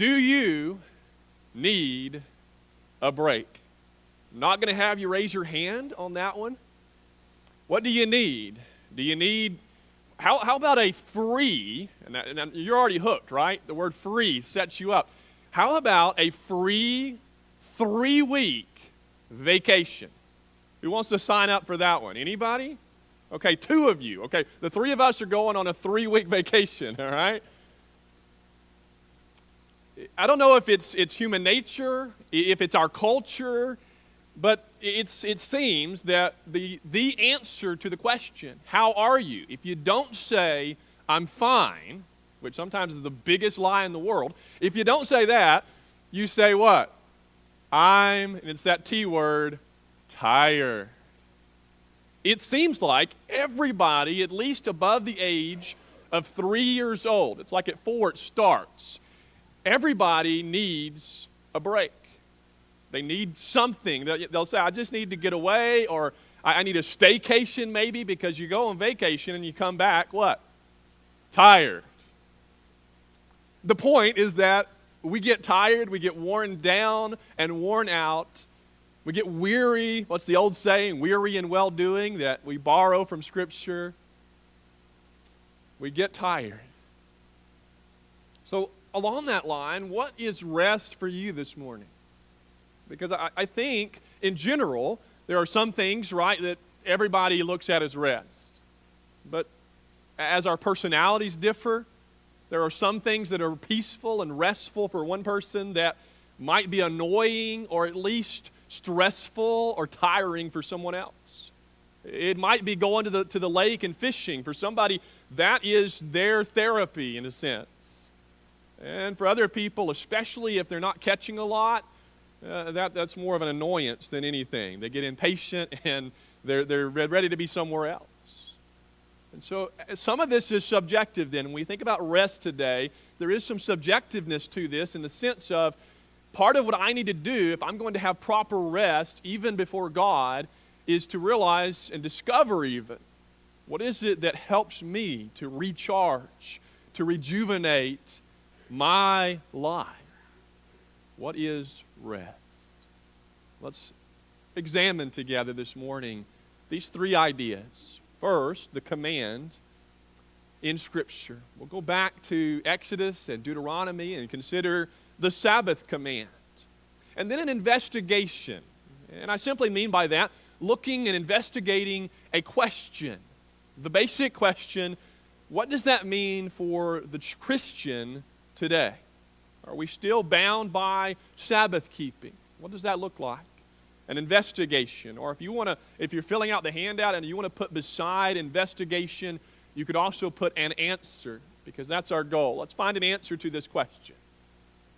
Do you need a break? I'm not going to have you raise your hand on that one. What do you need? Do you need, how about a free, and you're already hooked, right? The word free sets you up. How about a free 3-week vacation? Who wants to sign up for that one? Anybody? Okay, 2 of you. Okay, the 3 of us are going on a 3-week vacation, all right? I don't know if it's human nature, if it's our culture, but it seems that the answer to the question, how are you? If you don't say, I'm fine, which sometimes is the biggest lie in the world, if you don't say that, you say what? And it's that T word, tired. It seems like everybody, at least above the age of 3 years old, it's like at 4 it starts, everybody needs a break. They need something. They'll say, I just need to get away, or I need a staycation maybe, because you go on vacation and you come back, what? Tired. The point is that we get tired, we get worn down and worn out. We get weary. What's the old saying? Weary in well-doing, that we borrow from Scripture. We get tired. So along that line, what is rest for you this morning? Because I think, in general, there are some things, right, that everybody looks at as rest. But as our personalities differ, there are some things that are peaceful and restful for one person that might be annoying or at least stressful or tiring for someone else. It might be going to the lake and fishing. For somebody, that is their therapy in a sense. And for other people, especially if they're not catching a lot, that's more of an annoyance than anything. They get impatient and they're ready to be somewhere else. And so some of this is subjective then. When we think about rest today, there is some subjectiveness to this in the sense of part of what I need to do if I'm going to have proper rest, even before God, is to realize and discover even what is it that helps me to recharge, to rejuvenate my life. What is rest? Let's examine together this morning these 3 ideas. First, the command in Scripture. We'll go back to Exodus and Deuteronomy and consider the Sabbath command. And then an investigation. And I simply mean by that, looking and investigating a question. The basic question, what does that mean for the Christian today? Are we still bound by Sabbath keeping? What does that look like? An investigation. Or if you're filling out the handout and you want to put beside investigation, you could also put an answer, because that's our goal. Let's find an answer to this question.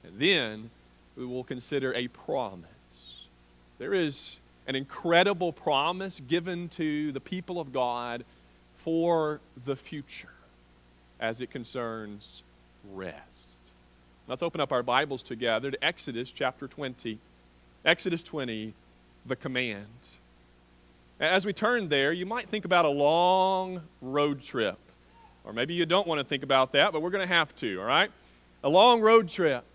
And then we will consider a promise. There is an incredible promise given to the people of God for the future as it concerns rest. Let's open up our Bibles together to Exodus chapter 20. Exodus 20, the command. As we turn there, you might think about a long road trip. Or maybe you don't want to think about that, but we're going to have to, all right? A long road trip.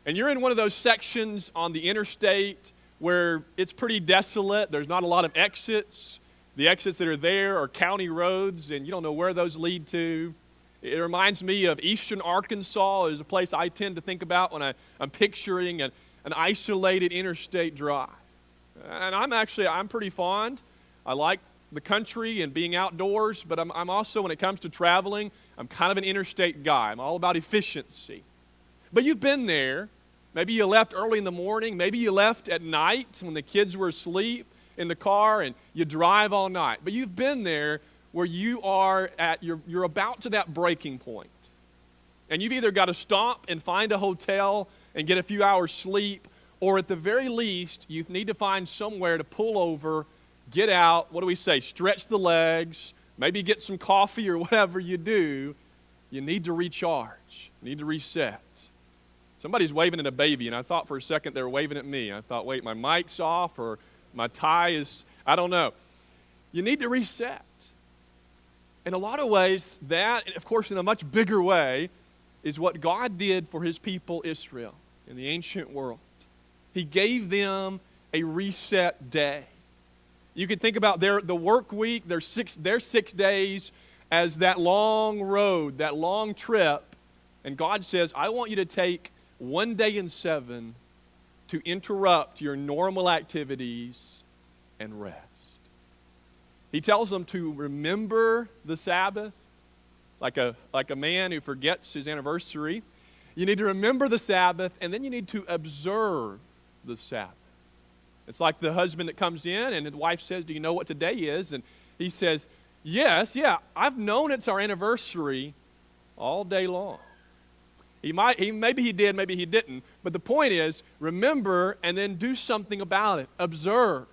And you're in one of those sections on the interstate where it's pretty desolate. There's not a lot of exits. The exits that are there are county roads, and you don't know where those lead to. It reminds me of eastern Arkansas is a place I tend to think about when I'm picturing an isolated interstate drive. And I'm pretty fond. I like the country and being outdoors, but I'm also, when it comes to traveling, I'm kind of an interstate guy. I'm all about efficiency. But you've been there. Maybe you left early in the morning. Maybe you left at night when the kids were asleep in the car and you drive all night. But you've been there where you are you're about to that breaking point. And you've either got to stop and find a hotel and get a few hours sleep, or at the very least, you need to find somewhere to pull over, get out, what do we say, stretch the legs, maybe get some coffee or whatever you do. You need to recharge. You need to reset. Somebody's waving at a baby, and I thought for a second they were waving at me. I thought, wait, my mic's off or my tie is, I don't know. You need to reset. In a lot of ways, that, of course, in a much bigger way, is what God did for his people Israel in the ancient world. He gave them a reset day. You can think about the work week, their 6 days, as that long road, that long trip. And God says, I want you to take one day in 7 to interrupt your normal activities and rest. He tells them to remember the Sabbath, like a man who forgets his anniversary. You need to remember the Sabbath, and then you need to observe the Sabbath. It's like the husband that comes in, and the wife says, do you know what today is? And he says, yes, I've known it's our anniversary all day long. Maybe he did, maybe he didn't. But the point is, remember and then do something about it. Observe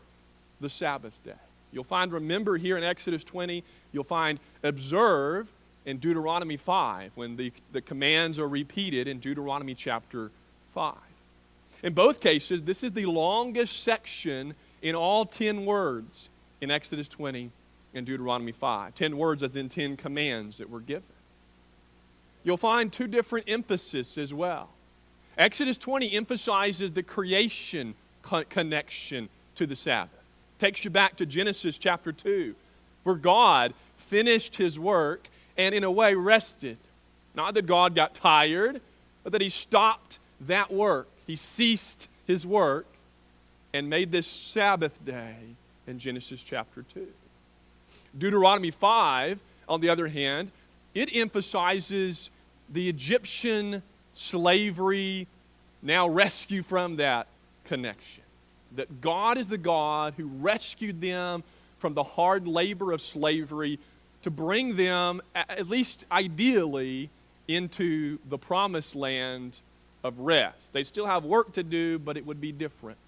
the Sabbath day. You'll find remember here in Exodus 20. You'll find observe in Deuteronomy 5 when the commands are repeated in Deuteronomy chapter 5. In both cases, this is the longest section in all 10 words in Exodus 20 and Deuteronomy 5. 10 words as in 10 commands that were given. You'll find 2 different emphases as well. Exodus 20 emphasizes the creation connection to the Sabbath. Takes you back to Genesis chapter 2, where God finished his work and in a way rested. Not that God got tired, but that he stopped that work. He ceased his work and made this Sabbath day in Genesis chapter 2. Deuteronomy 5, on the other hand, it emphasizes the Egyptian slavery, now rescue from that connection. That God is the God who rescued them from the hard labor of slavery to bring them, at least ideally, into the promised land of rest. They still have work to do, but it would be different.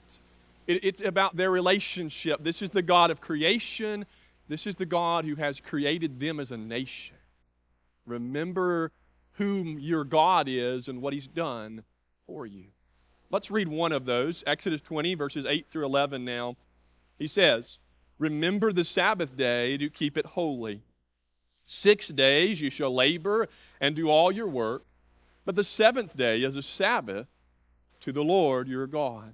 It's about their relationship. This is the God of creation. This is the God who has created them as a nation. Remember whom your God is and what he's done for you. Let's read one of those. Exodus 20, verses 8 through 11 now. He says, remember the Sabbath day to keep it holy. 6 days you shall labor and do all your work, but the 7th day is a Sabbath to the Lord your God.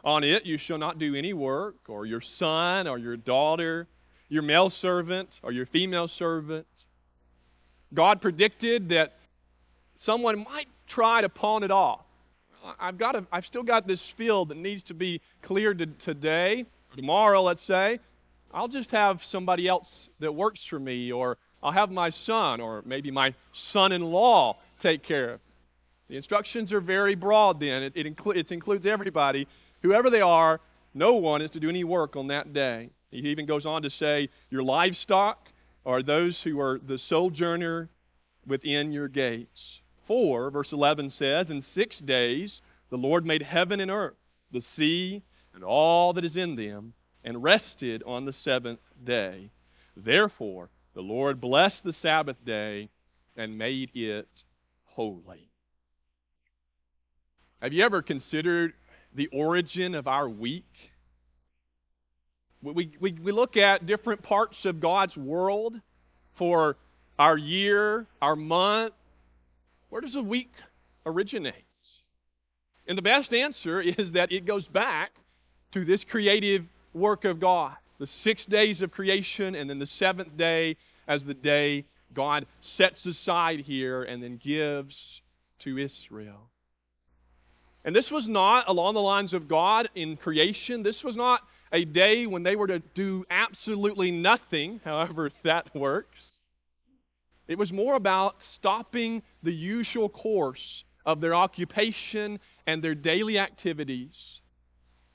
On it you shall not do any work, or your son or your daughter, your male servant or your female servant. God predicted that someone might try to pawn it off. I've still got this field that needs to be cleared today, or tomorrow, let's say. I'll just have somebody else that works for me, or I'll have my son, or maybe my son-in-law take care of it. The instructions are very broad then. It includes everybody. Whoever they are, no one is to do any work on that day. He even goes on to say, your livestock, or those who are the sojourner within your gates. 4, verse 11 says, in 6 days the Lord made heaven and earth, the sea, and all that is in them, and rested on the 7th day. Therefore the Lord blessed the Sabbath day and made it holy. Have you ever considered the origin of our week? We look at different parts of God's world for our year, our month. Where does a week originate? And the best answer is that it goes back to this creative work of God. The 6 days of creation, and then the 7th day as the day God sets aside here and then gives to Israel. And this was not along the lines of God in creation. This was not a day when they were to do absolutely nothing, however that works. It was more about stopping the usual course of their occupation and their daily activities,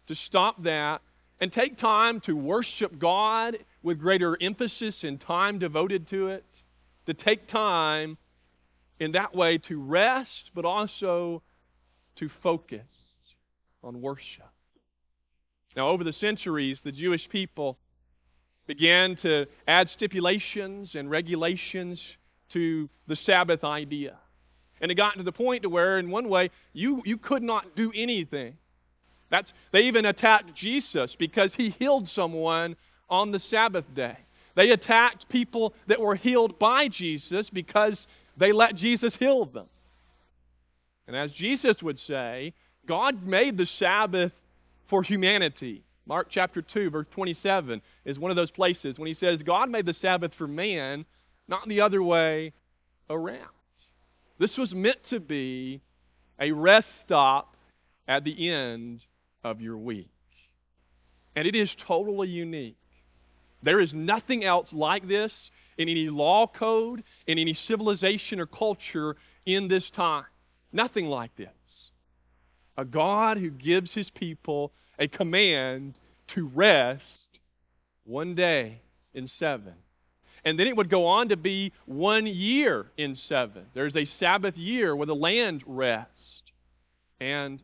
to stop that and take time to worship God with greater emphasis and time devoted to it, to take time in that way to rest, but also to focus on worship. Now, over the centuries, the Jewish people began to add stipulations and regulations to the Sabbath idea. And it got to the point to where, in one way, you could not do anything. They even attacked Jesus because he healed someone on the Sabbath day. They attacked people that were healed by Jesus because they let Jesus heal them. And as Jesus would say, God made the Sabbath for humanity. Mark chapter 2, verse 27 is one of those places when he says, God made the Sabbath for man, not the other way around. This was meant to be a rest stop at the end of your week. And it is totally unique. There is nothing else like this in any law code, in any civilization or culture in this time. Nothing like this. A God who gives His people a command to rest one day in 7. And then it would go on to be 1 year in 7. There's a Sabbath year where the land rests and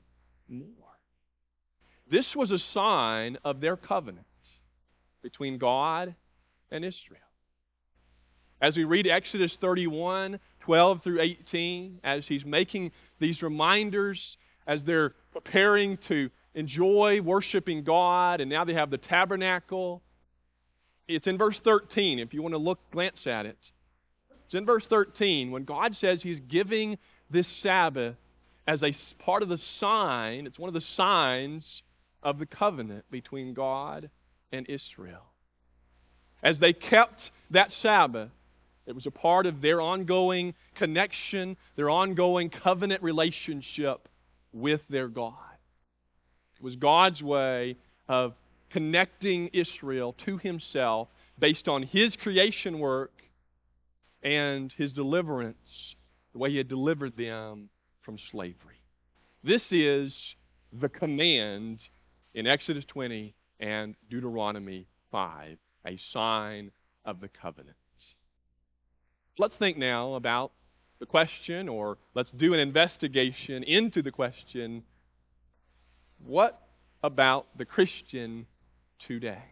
more. This was a sign of their covenant between God and Israel. As we read Exodus 31, 12 through 18, as He's making these reminders, as they're preparing to enjoy worshiping God, and now they have the tabernacle. It's in verse 13, if you want to glance at it. It's in verse 13, when God says He's giving this Sabbath as a part of the sign, it's one of the signs of the covenant between God and Israel. As they kept that Sabbath, it was a part of their ongoing connection, their ongoing covenant relationship with their God. It was God's way of connecting Israel to Himself based on His creation work and His deliverance, the way He had delivered them from slavery. This is the command in Exodus 20 and Deuteronomy 5, a sign of the covenant. Let's think now about the question, or let's do an investigation into the question, what about the Christian today?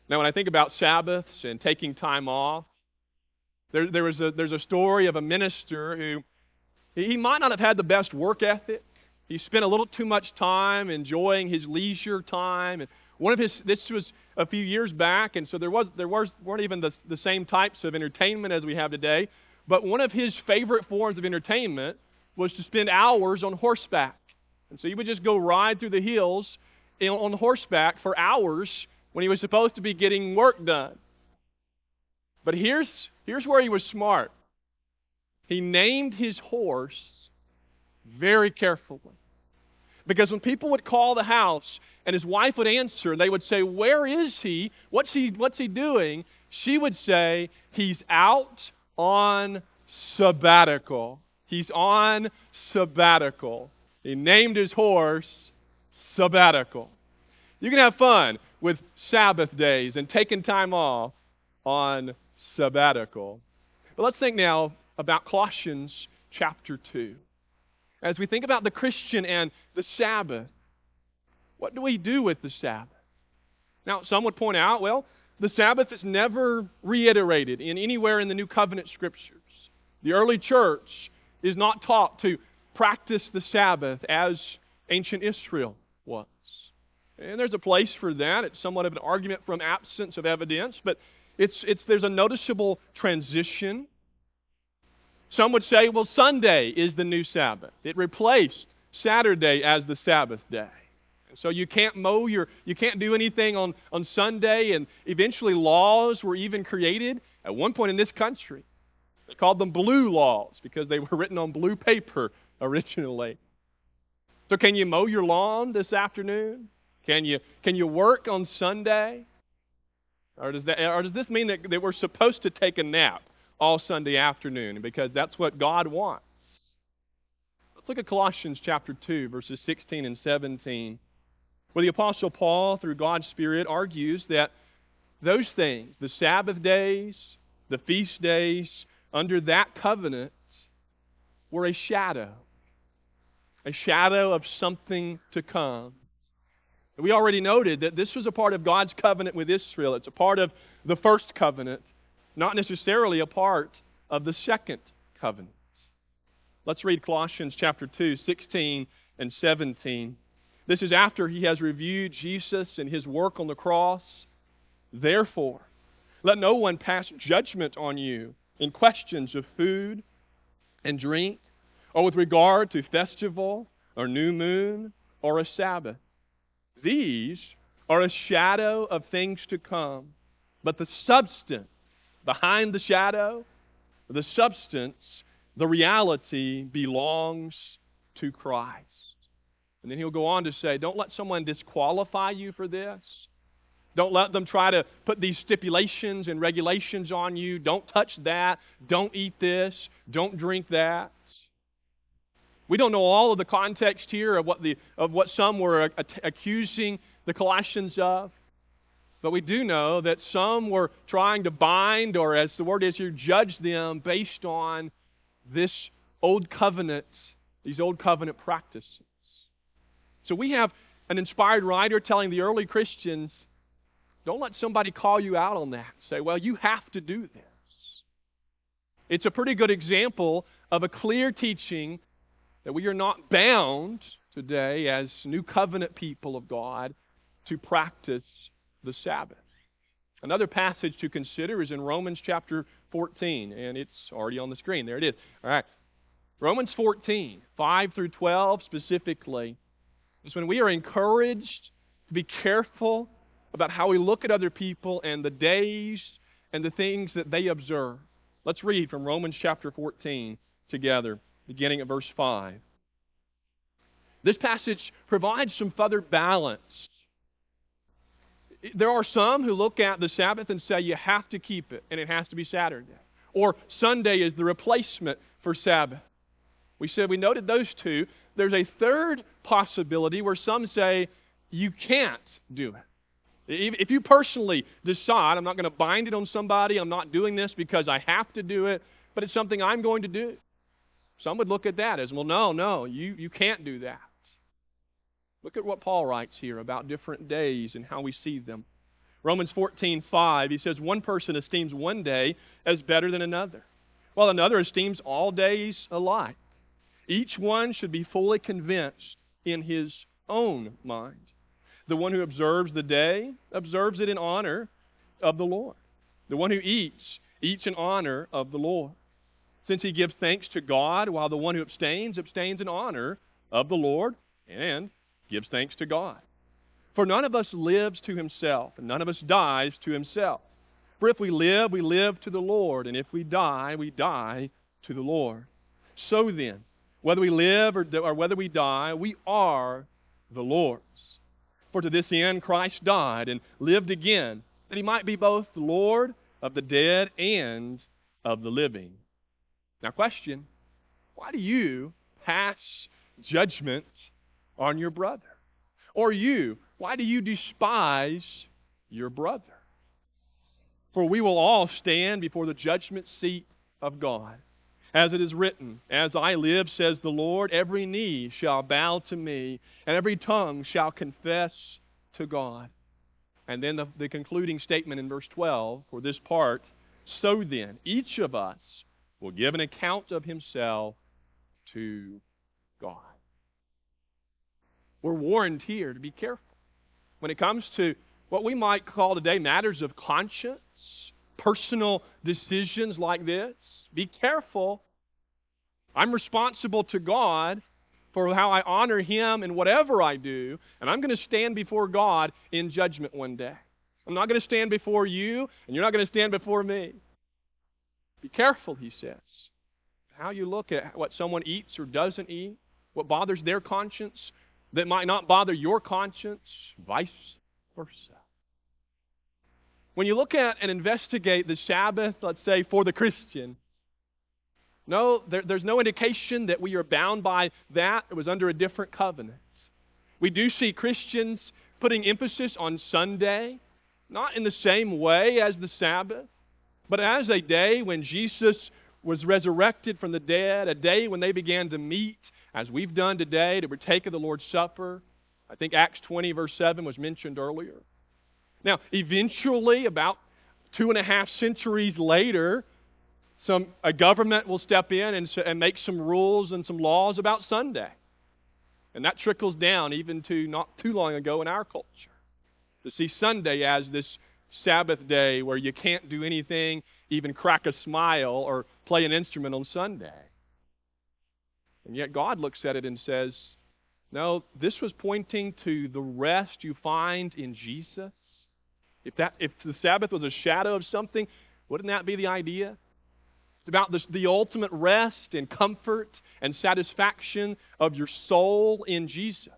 Now, when I think about Sabbaths and taking time off, there's a story of a minister who, he might not have had the best work ethic. He spent a little too much time enjoying his leisure time. And this was a few years back, and so there weren't even the same types of entertainment as we have today. But one of his favorite forms of entertainment was to spend hours on horseback. And so he would just go ride through the hills on horseback for hours when he was supposed to be getting work done. But here's where he was smart. He named his horse very carefully. Because when people would call the house and his wife would answer, they would say, "Where is he? What's he doing?" She would say, "He's out on sabbatical." He's on sabbatical. He named his horse Sabbatical. You can have fun with Sabbath days and taking time off on sabbatical. But let's think now about Colossians chapter 2. As we think about the Christian and the Sabbath, what do we do with the Sabbath? Now, some would point out, well, the Sabbath is never reiterated in anywhere in the New Covenant Scriptures. The early church is not taught to practice the Sabbath as ancient Israel was. And there's a place for that. It's somewhat of an argument from absence of evidence, but there's a noticeable transition. Some would say, well, Sunday is the new Sabbath. It replaced Saturday as the Sabbath day. So you can't you can't do anything on Sunday, and eventually laws were even created at one point in this country. They called them blue laws because they were written on blue paper originally. So can you mow your lawn this afternoon? Can you work on Sunday? Or does this mean that we're supposed to take a nap all Sunday afternoon because that's what God wants? Let's look at Colossians chapter 2, verses 16 and 17, where the Apostle Paul, through God's Spirit, argues that those things, the Sabbath days, the feast days, under that covenant, were a shadow of something to come. We already noted that this was a part of God's covenant with Israel. It's a part of the first covenant, not necessarily a part of the second covenant. Let's read Colossians chapter 2, 16 and 17. This is after he has reviewed Jesus and His work on the cross. Therefore, let no one pass judgment on you in questions of food and drink, or with regard to festival or new moon or a Sabbath. These are a shadow of things to come, but the substance behind the shadow, the substance, the reality belongs to Christ. And then he'll go on to say, don't let someone disqualify you for this. Don't let them try to put these stipulations and regulations on you. Don't touch that. Don't eat this. Don't drink that. We don't know all of the context here of what some were accusing the Colossians of. But we do know that some were trying to bind, or as the word is here, judge them based on this old covenant, these old covenant practices. So we have an inspired writer telling the early Christians, don't let somebody call you out on that. Say, well, you have to do this. It's a pretty good example of a clear teaching that we are not bound today as new covenant people of God to practice the Sabbath. Another passage to consider is in Romans chapter 14, and it's already on the screen. There it is. All right. Romans 14, 5 through 12 specifically, is when we are encouraged to be careful about how we look at other people and the days and the things that they observe. Let's read from Romans chapter 14 together, beginning at verse 5. This passage provides some further balance. There are some who look at the Sabbath and say you have to keep it, and it has to be Saturday. Or Sunday is the replacement for Sabbath. We noted those two. There's a third possibility where some say you can't do it. If you personally decide, I'm not going to bind it on somebody, I'm not doing this because I have to do it, but it's something I'm going to do. Some would look at that as, well, no, you can't do that. Look at what Paul writes here about different days and how we see them. Romans 14:5, he says, one person esteems one day as better than another, while another esteems all days alike. Each one should be fully convinced in his own mind. The one who observes the day observes it in honor of the Lord. The one who eats in honor of the Lord, since he gives thanks to God, while the one who abstains in honor of the Lord and gives thanks to God. For none of us lives to himself, and none of us dies to himself. For if we live to the Lord, and if we die to the Lord. So then, whether we live or whether we die, we are the Lord's. For to this end Christ died and lived again, that he might be both the Lord of the dead and of the living. Now question, why do you pass judgment on your brother? Or why do you despise your brother? For we will all stand before the judgment seat of God. As it is written, as I live, says the Lord, every knee shall bow to me, and every tongue shall confess to God. And then the concluding statement in verse 12 for this part, so then, each of us will give an account of himself to God. We're warned here to be careful. When it comes to what we might call today matters of conscience, personal decisions like this, be careful. I'm responsible to God for how I honor him in whatever I do, and I'm going to stand before God in judgment one day. I'm not going to stand before you, and you're not going to stand before me. Be careful, he says, how you look at what someone eats or doesn't eat, what bothers their conscience that might not bother your conscience, vice versa. When you look at and investigate the Sabbath, let's say, for the Christian, no, there's no indication that we are bound by that. It was under a different covenant. We do see Christians putting emphasis on Sunday, not in the same way as the Sabbath, but as a day when Jesus was resurrected from the dead, a day when they began to meet, as we've done today, to partake of the Lord's Supper. I think Acts 20, verse 7 was mentioned earlier. Now, eventually, about 2.5 centuries later, a government will step in and make some rules and some laws about Sunday. And that trickles down even to not too long ago in our culture. To see Sunday as this Sabbath day where you can't do anything, even crack a smile or play an instrument on Sunday. And yet God looks at it and says, no, this was pointing to the rest you find in Jesus. If the Sabbath was a shadow of something, wouldn't that be the idea? It's about the ultimate rest and comfort and satisfaction of your soul in Jesus.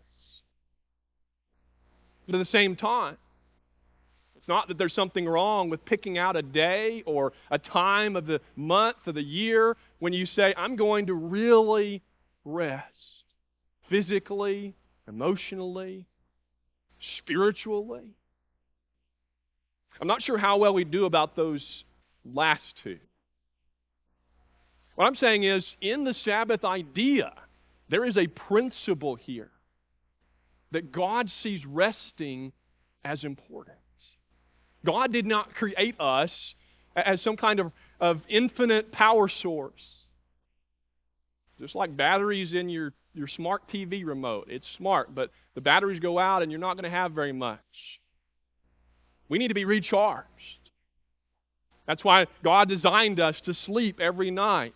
But at the same time, it's not that there's something wrong with picking out a day or a time of the month or the year when you say, I'm going to really rest physically, emotionally, spiritually. I'm not sure how well we do about those last two. What I'm saying is, in the Sabbath idea, there is a principle here that God sees resting as important. God did not create us as some kind of infinite power source. Just like batteries in your smart TV remote. It's smart, but the batteries go out and you're not going to have very much. We need to be recharged. That's why God designed us to sleep every night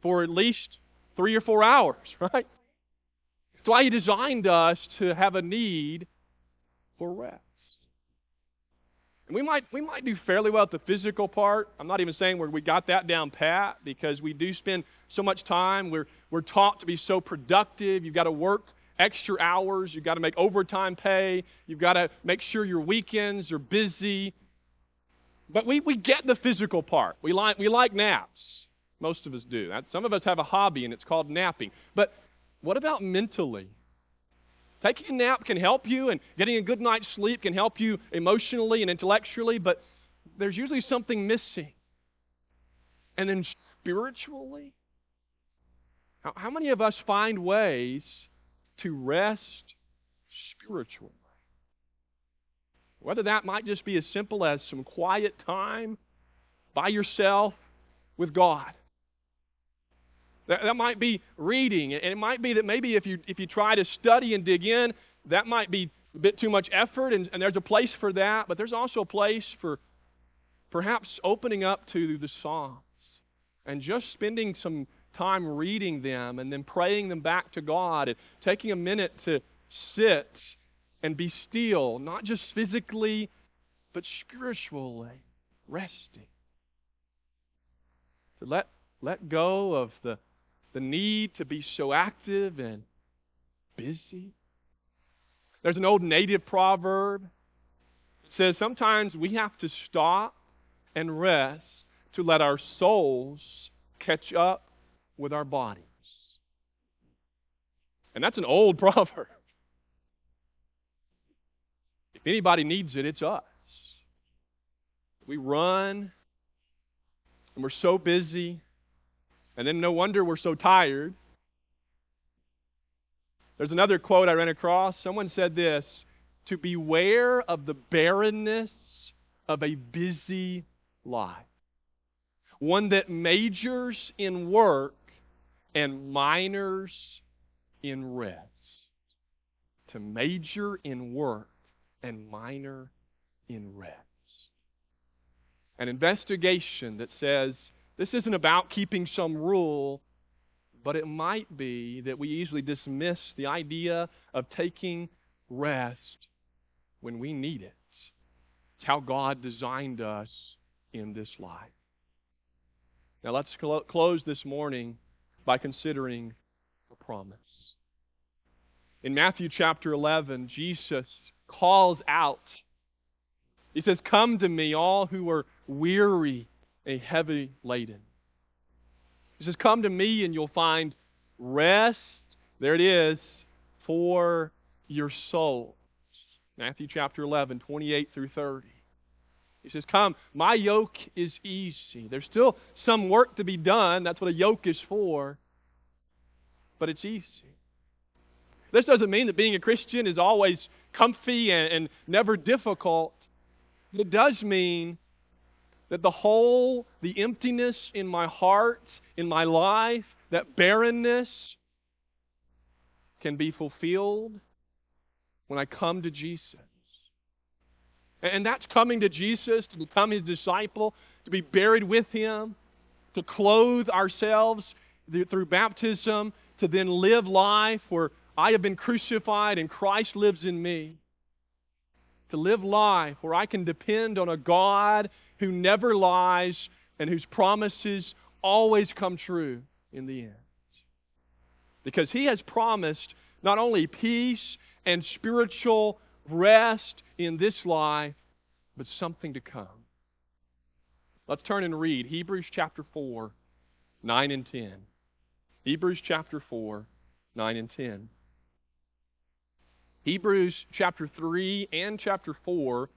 for at least 3 or 4 hours, right? That's why He designed us to have a need for rest. And we might do fairly well at the physical part. I'm not even saying we got that down pat, because we do spend so much time. We're taught to be so productive. You've got to work extra hours. You've got to make overtime pay. You've got to make sure your weekends are busy. But we get the physical part. We like naps. Most of us do. Some of us have a hobby, and it's called napping. But what about mentally? Taking a nap can help you, and getting a good night's sleep can help you emotionally and intellectually, but there's usually something missing. And then spiritually, how many of us find ways to rest spiritually? Whether that might just be as simple as some quiet time by yourself with God. That might be reading, and it might be that maybe if you try to study and dig in, that might be a bit too much effort, and there's a place for that, but there's also a place for perhaps opening up to the Psalms and just spending some time reading them and then praying them back to God and taking a minute to sit and be still, not just physically, but spiritually resting. To let go of the need to be so active and busy. There's an old native proverb that says sometimes we have to stop and rest to let our souls catch up with our bodies. And that's an old proverb. If anybody needs it, it's us. We run, and we're so busy, and then no wonder we're so tired. There's another quote I ran across. Someone said this: to beware of the barrenness of a busy life, one that majors in work and minors in rest. To major in work and minor in rest. An investigation that says this isn't about keeping some rule, but it might be that we easily dismiss the idea of taking rest when we need it. It's how God designed us in this life. Now let's close this morning by considering a promise. In Matthew chapter 11, Jesus calls out. He says, "Come to me, all who are weary and heavy laden." He says, "Come to me and you'll find rest," there it is, "for your souls." Matthew chapter 11, 28 through 30. He says, "Come, my yoke is easy." There's still some work to be done. That's what a yoke is for. But it's easy. This doesn't mean that being a Christian is always comfy and never difficult. It does mean that the emptiness in my heart, in my life, that barrenness can be fulfilled when I come to Jesus. And that's coming to Jesus, to become His disciple, to be buried with Him, to clothe ourselves through baptism to then live life where I have been crucified and Christ lives in me. To live life where I can depend on a God who never lies and whose promises always come true in the end. Because He has promised not only peace and spiritual rest in this life, but something to come. Let's turn and read Hebrews chapter 4, 9 and 10. Hebrews chapter 4, 9 and 10. Hebrews chapter 3 and chapter 4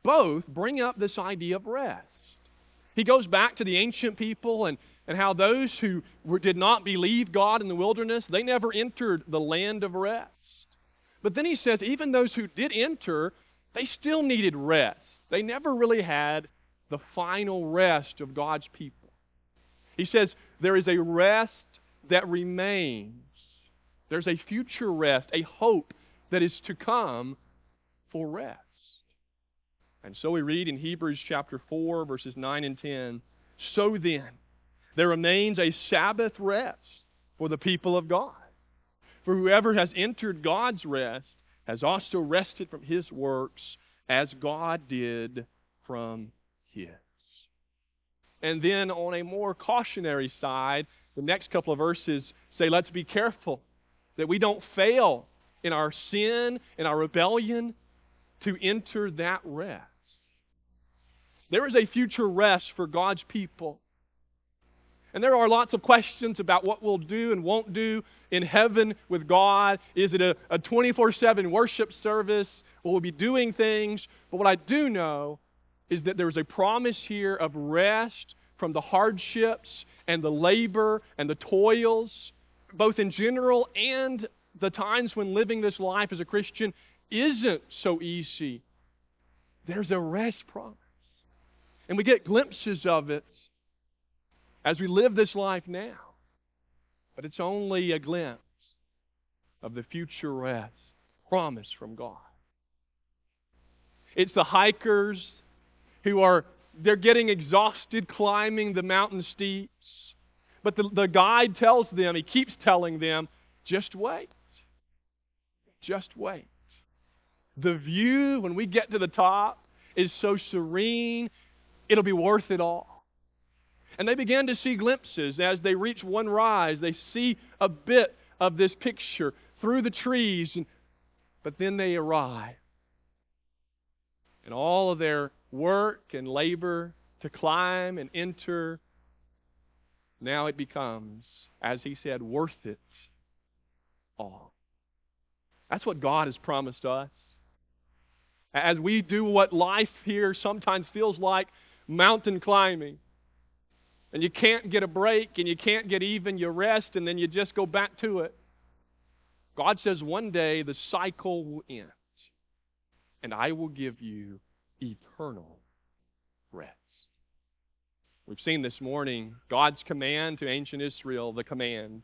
both bring up this idea of rest. He goes back to the ancient people and how those who did not believe God in the wilderness, they never entered the land of rest. But then he says even those who did enter, they still needed rest. They never really had the final rest of God's people. He says there is a rest that remains. There's a future rest, a hope that is to come for rest. And so we read in Hebrews chapter 4, verses 9 and 10, "So then, there remains a Sabbath rest for the people of God. For whoever has entered God's rest has also rested from his works as God did from His." And then on a more cautionary side, the next couple of verses say, let's be careful that we don't fail in our sin, in our rebellion, to enter that rest. There is a future rest for God's people. And there are lots of questions about what we'll do and won't do in heaven with God. Is it a 24/7 worship service? Will we be doing things? But what I do know is that there's a promise here of rest from the hardships and the labor and the toils, both in general and the times when living this life as a Christian isn't so easy. There's a rest promise. And we get glimpses of it as we live this life now. But it's only a glimpse of the future rest promise from God. It's the hikers who they're getting exhausted climbing the mountain steeps. But the guide tells them, he keeps telling them, just wait. Just wait. The view, when we get to the top, is so serene, it'll be worth it all. And they begin to see glimpses as they reach one rise. They see a bit of this picture through the trees, but then they arrive. And all of their work and labor to climb and enter, now it becomes, as he said, worth it all. That's what God has promised us. As we do what life here sometimes feels like mountain climbing, and you can't get a break and you can't get even, you rest and then you just go back to it. God says one day the cycle will end, and I will give you eternal rest. We've seen this morning God's command to ancient Israel, the command.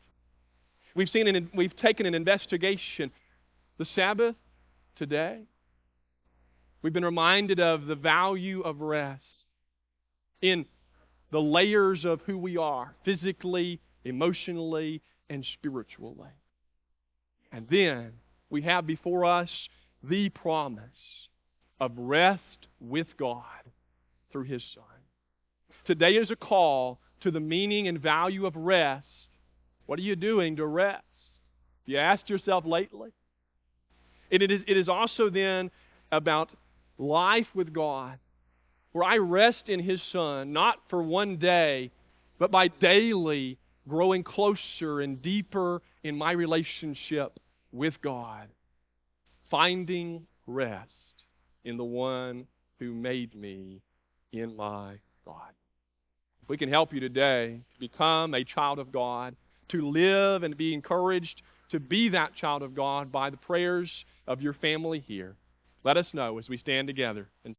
We've taken an investigation. The Sabbath today, we've been reminded of the value of rest in the layers of who we are, physically, emotionally, and spiritually. And then we have before us the promise of rest with God through His Son. Today is a call to the meaning and value of rest. What are you doing to rest? You asked yourself lately? It is also then about life with God, where I rest in His Son, not for one day, but by daily growing closer and deeper in my relationship with God, finding rest in the one who made me in my God. If we can help you today to become a child of God, to live and be encouraged to be that child of God by the prayers of your family here, let us know as we stand together and